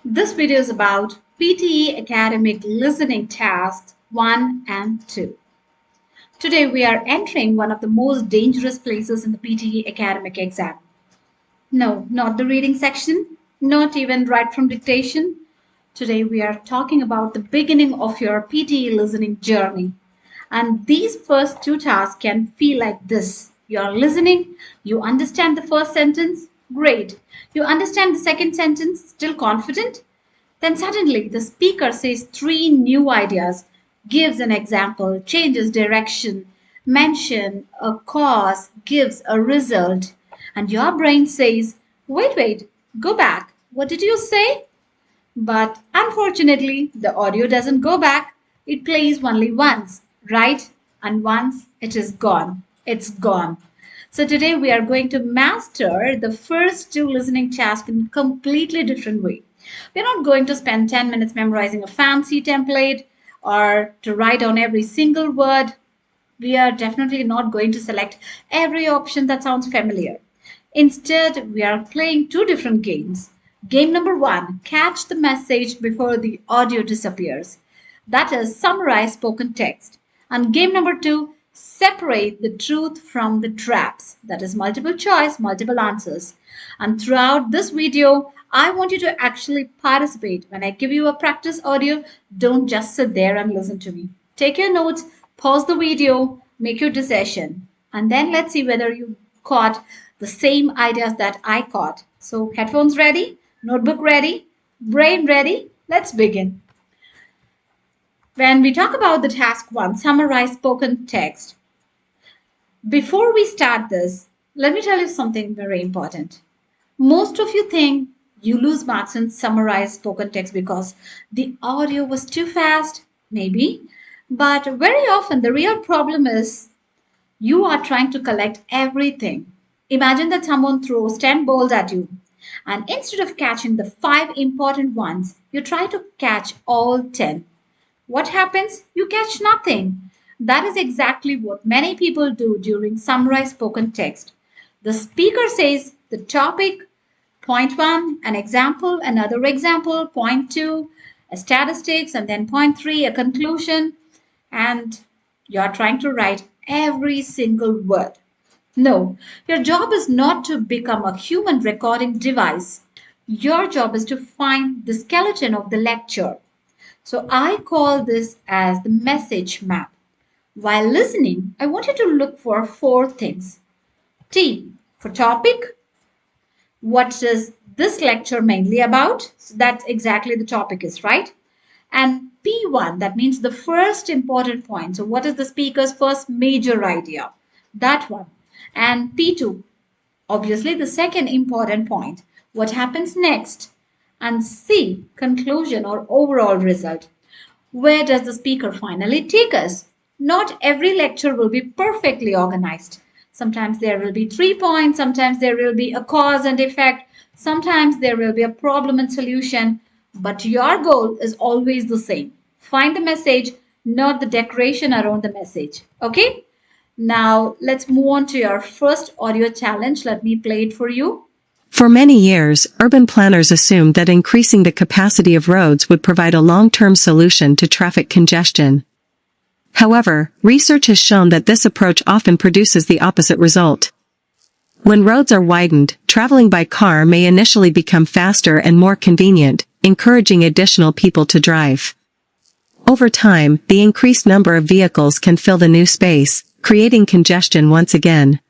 This video is about PTE Academic Listening Tasks 1 and 2. Today we are entering one of the most dangerous places in the PTE academic exam. No, not the reading section, not even right from dictation. Today we are talking about the beginning of your PTE listening journey. And these first two tasks can feel like this. You are listening, you understand the first sentence, great. You understand the second sentence, still confident? Then suddenly the speaker says three new ideas, gives an example, changes direction, mention a cause, gives a result, and your brain says, wait, go back. What did you say? But unfortunately, the audio doesn't go back. It plays only once, right? And once it is gone. It's gone. So today we are going to master the first two listening tasks in a completely different way. We're not going to spend 10 minutes memorizing a fancy template or to write down every single word. We are definitely not going to select every option that sounds familiar. Instead, we are playing two different games. Game number one, catch the message before the audio disappears. That is, summarize spoken text. And game number two, separate the truth from the traps. That is, multiple choice, multiple answers. And throughout this video, I want you to actually participate. When I give you a practice audio, don't just sit there and listen to me. Take your notes, pause the video, make your decision, and then let's see whether you caught the same ideas that I caught. So, headphones ready, notebook ready, brain ready. Let's begin. When we talk about the task one, summarize spoken text, before we start this, let me tell you something very important. Most of you think you lose marks in summarized spoken text because the audio was too fast, maybe. But very often, the real problem is you are trying to collect everything. Imagine that someone throws 10 balls at you, and instead of catching the five important ones, you try to catch all 10. What happens? You catch nothing. That is exactly what many people do during summarized spoken text. The speaker says the topic, point one, an example, another example, point two, a statistics, and then point three, a conclusion, and you're trying to write every single word. No, your job is not to become a human recording device. Your job is to find the skeleton of the lecture. So I call this as the message map. While listening, I want you to look for four things. T for topic. What is this lecture mainly about? So that's exactly the topic is, right? And P1, that means the first important point. So what is the speaker's first major idea? That one. And P2, obviously the second important point. What happens next? And C, conclusion or overall result. Where does the speaker finally take us? Not every lecture will be perfectly organized. Sometimes there will be 3 points, sometimes there will be a cause and effect, sometimes there will be a problem and solution, but your goal is always the same. Find the message, not the decoration around the message. Okay? Now let's move on to your first audio challenge. Let me play it for you. For many years, urban planners assumed that increasing the capacity of roads would provide a long-term solution to traffic congestion. However, research has shown that this approach often produces the opposite result. When roads are widened, traveling by car may initially become faster and more convenient, encouraging additional people to drive. Over time, the increased number of vehicles can fill the new space, creating congestion once again.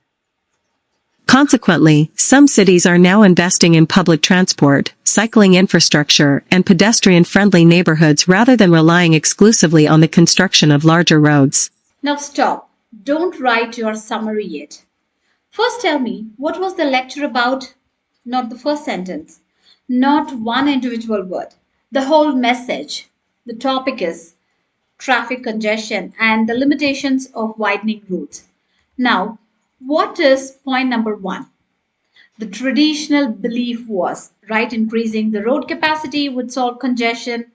Consequently, some cities are now investing in public transport, cycling infrastructure, and pedestrian-friendly neighborhoods rather than relying exclusively on the construction of larger roads. Now stop. Don't write your summary yet. First, tell me, what was the lecture about? Not the first sentence, not one individual word, the whole message. The topic is traffic congestion and the limitations of widening roads. Now, what is point number one? The traditional belief was, right, increasing the road capacity would solve congestion.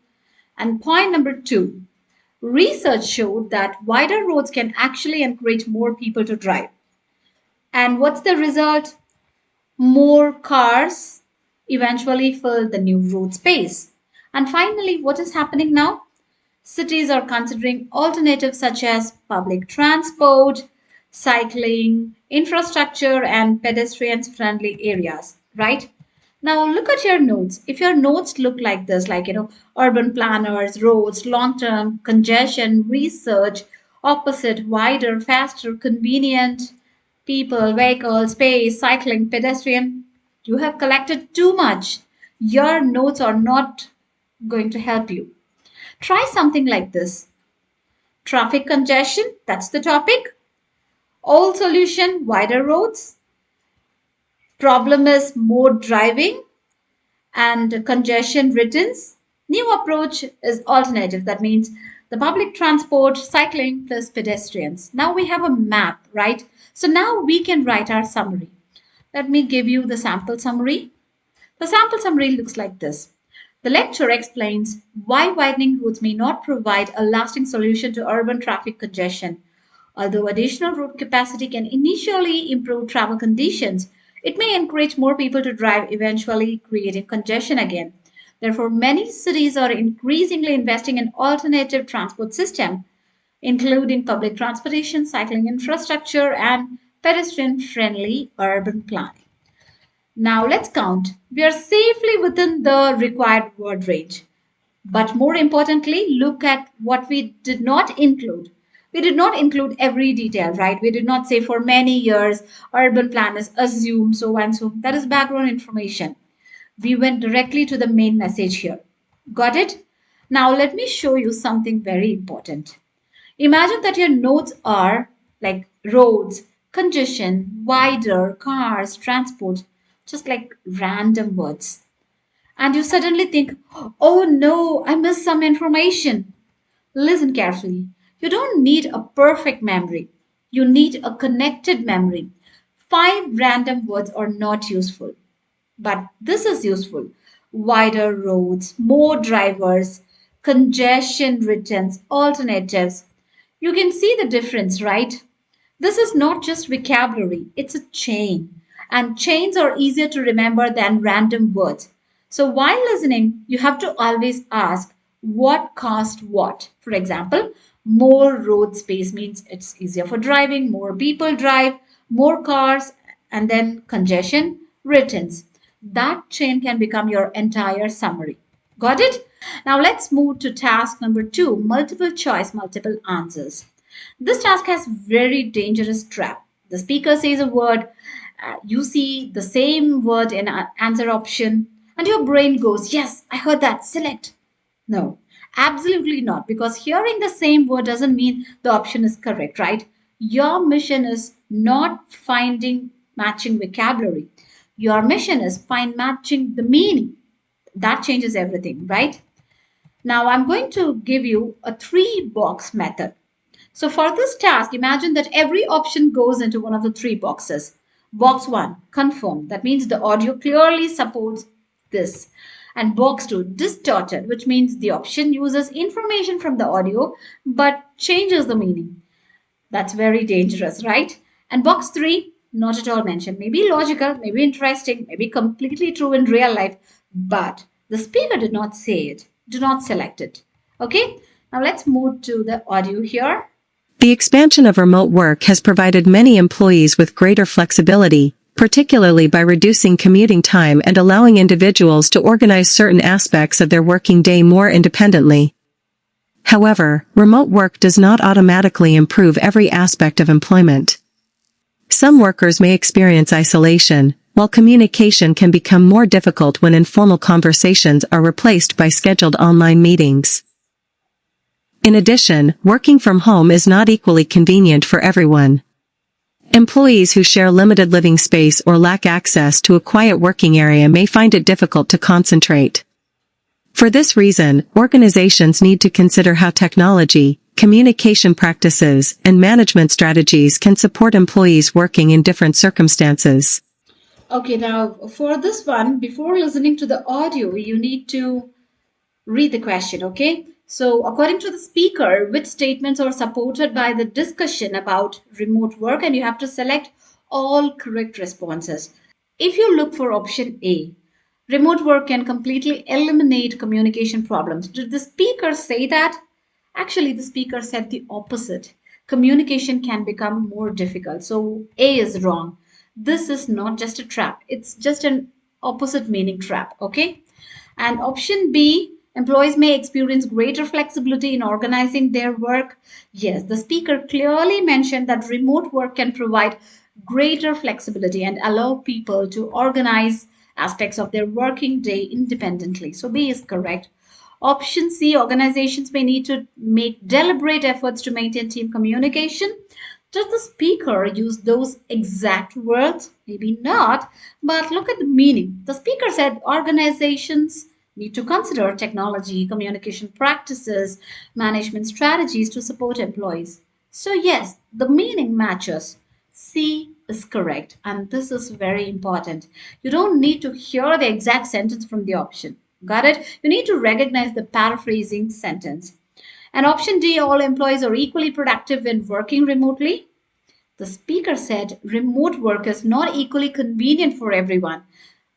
And point number two, research showed that wider roads can actually encourage more people to drive. And what's the result? More cars, eventually fill the new road space. And finally, what is happening now? Cities are considering alternatives such as public transport, cycling, infrastructure, and pedestrian friendly areas, right? Now look at your notes. If your notes look like this, like, urban planners, roads, long term, congestion, research, opposite, wider, faster, convenient, people, vehicles, space, cycling, pedestrian, you have collected too much. Your notes are not going to help you. Try something like this: traffic congestion, that's the topic. All solution, wider roads. Problem is more driving and congestion returns. New approach is alternative. That means the public transport, cycling plus pedestrians. Now we have a map, right? So now we can write our summary. Let me give you the sample summary. The sample summary looks like this. The lecture explains why widening roads may not provide a lasting solution to urban traffic congestion. Although additional road capacity can initially improve travel conditions, it may encourage more people to drive, eventually creating congestion again. Therefore, many cities are increasingly investing in alternative transport systems, including public transportation, cycling infrastructure, and pedestrian friendly urban planning. Now let's count. We are safely within the required word range. But more importantly, look at what we did not include. We did not include every detail, right? We did not say for many years urban planners assume so and so. That is background information. We went directly to the main message here. Got it? Now let me show you something very important. Imagine that your notes are like roads, congestion, wider, cars, transport, just like random words. And you suddenly think, oh no, I missed some information. Listen carefully. You don't need a perfect memory, you need a connected memory. Five random words are not useful, but this is useful: wider roads, more drivers, congestion returns, alternatives. You can see the difference, right? This is not just vocabulary, it's a chain. And chains are easier to remember than random words. So while listening, you have to always ask what cost what. For example, more road space means it's easier for driving, more people drive, more cars, and then congestion returns. That chain can become your entire summary. Got it? Now let's move to task number two: multiple choice, multiple answers. This task has very dangerous trap. The speaker says a word, you see the same word in an answer option, and your brain goes, "Yes, I heard that, select." No, absolutely not, because hearing the same word doesn't mean the option is correct, right? Your mission is not finding matching vocabulary. Your mission is find matching the meaning. That changes everything, right? Now I'm going to give you a three box method. So for this task, imagine that every option goes into one of the three boxes. Box 1, confirm. That means the audio clearly supports this. And box 2, distorted, which means the option uses information from the audio but changes the meaning. That's very dangerous, right? And box 3, not at all mentioned. Maybe logical, maybe interesting, maybe completely true in real life, but the speaker did not say it. Do not select it. Okay? Now let's move to the audio here. The expansion of remote work has provided many employees with greater flexibility, particularly by reducing commuting time and allowing individuals to organize certain aspects of their working day more independently. However, remote work does not automatically improve every aspect of employment. Some workers may experience isolation, while communication can become more difficult when informal conversations are replaced by scheduled online meetings. In addition, working from home is not equally convenient for everyone. Employees who share limited living space or lack access to a quiet working area may find it difficult to concentrate. For this reason, organizations need to consider how technology, communication practices, and management strategies can support employees working in different circumstances. Okay, now for this one, before listening to the audio, you need to read the question, okay? So, according to the speaker, which statements are supported by the discussion about remote work, and you have to select all correct responses. If you look for option A, Remote work can completely eliminate communication problems. Did the speaker say that? Actually, the speaker said the opposite. Communication can become more difficult. So, A is wrong. This is not just a trap, it's just an opposite meaning trap. Okay? And option B, employees may experience greater flexibility in organizing their work. Yes, the speaker clearly mentioned that remote work can provide greater flexibility and allow people to organize aspects of their working day independently. So B is correct. Option C, organizations may need to make deliberate efforts to maintain team communication. Does the speaker use those exact words? Maybe not, but look at the meaning. The speaker said organizations need to consider technology, communication practices, management strategies to support employees. So, yes, the meaning matches. C is correct, and this is very important. You don't need to hear the exact sentence from the option. Got it? You need to recognize the paraphrasing sentence. And option D, all employees are equally productive when working remotely. The speaker said remote work is not equally convenient for everyone.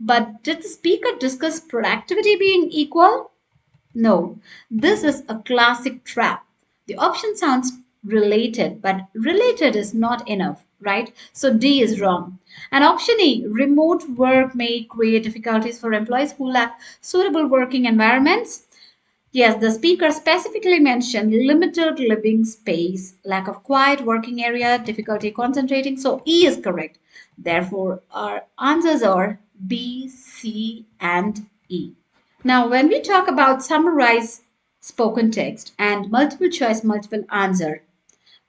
But did the speaker discuss productivity being equal? No, this is a classic trap. The option sounds related, but related is not enough, right? So D is wrong. And option E, remote work may create difficulties for employees who lack suitable working environments. Yes, the speaker specifically mentioned limited living space, lack of quiet working area, difficulty concentrating. So E is correct. Therefore, our answers are B, C, and E. Now, when we talk about summarize spoken text and multiple choice, multiple answer,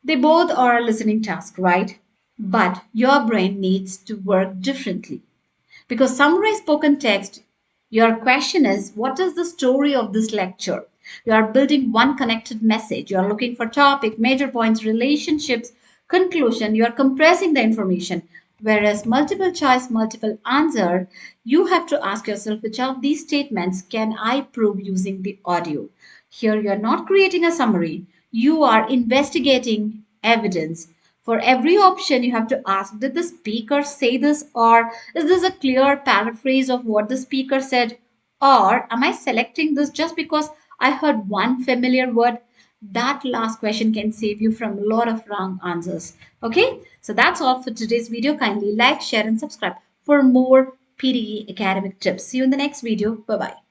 they both are a listening task, right? But your brain needs to work differently. Because summarize spoken text, your question is what is the story of this lecture? You are building one connected message. You are looking for topic, major points, relationships, conclusion. You are compressing the information. Whereas multiple choice, multiple answer, you have to ask yourself which of these statements can I prove using the audio? Here, you are not creating a summary, you are investigating evidence. For every option, you have to ask did the speaker say this, or is this a clear paraphrase of what the speaker said? Or am I selecting this just because I heard one familiar word? That last question can save you from a lot of wrong answers. Okay, so that's all for today's video. Kindly like, share, and subscribe for more PTE academic tips. See you in the next video. Bye bye.